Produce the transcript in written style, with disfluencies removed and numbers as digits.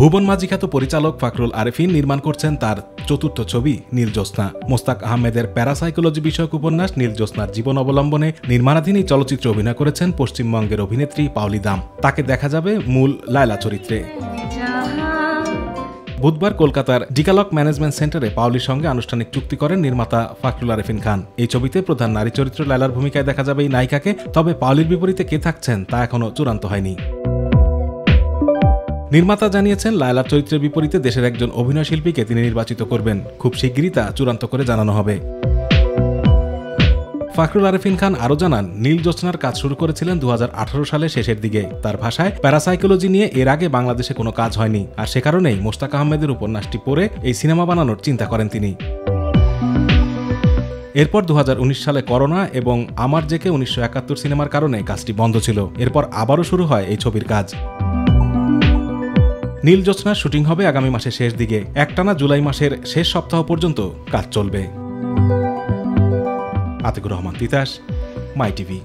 ভুবন মাঝি খ্যাত পরিচালক ফাকরুল আরেফিন নির্মাণ করছেন তার চতুর্থ ছবি নীল জ্যোৎস্না। মোস্তাক আহমেদের প্যারাসাইকোলজি বিষয়ক উপন্যাস নীল জ্যোৎস্নার জীবন অবলম্বনে নির্মাণাধীন এই চলচ্চিত্রে অভিনয় করেছেন পশ্চিমবঙ্গের অভিনেত্রী পাওলি দাম। তাকে দেখা যাবে মূল লায়লা চরিত্রে। বুধবার কলকাতার ডিকালক ম্যানেজমেন্ট সেন্টারে পাওলির সঙ্গে আনুষ্ঠানিক চুক্তি করেন নির্মাতা ফাকরুল আরেফিন খান। এই ছবিতে প্রধান নারী চরিত্র লায়লার ভূমিকায় দেখা যাবে এই নায়িকাকে। তবে পাওলির বিপরীতে কে থাকছেন তা এখনও চূড়ান্ত হয়নি। নির্মাতা জানিয়েছেন, লায়লার চরিত্রের বিপরীতে দেশের একজন অভিনয় শিল্পীকে তিনি নির্বাচিত করবেন। খুব শিগগিরই তা চূড়ান্ত করে জানানো হবে। ফাকরুল আরেফিন খান আরও জানান, নীল জ্যোৎস্নার কাজ শুরু করেছিলেন 2018 সালের শেষের দিকে। তার ভাষায়, প্যারাসাইকোলজি নিয়ে এর আগে বাংলাদেশে কোনো কাজ হয়নি, আর সে কারণেই মোস্তাক আহমেদের উপন্যাসটি পড়ে এই সিনেমা বানানোর চিন্তা করেন তিনি। এরপর 2019 সালে করোনা এবং আমার জেকে 1971 সিনেমার কারণে কাজটি বন্ধ ছিল। এরপর আবারও শুরু হয় এই ছবির কাজ। নীল জ্যোৎস্নার শুটিং হবে আগামী মাসের শেষ দিকে। একটানা জুলাই মাসের শেষ সপ্তাহ পর্যন্ত কাজ চলবে। আতিকুর রহমান তিতাস, মাই টিভি।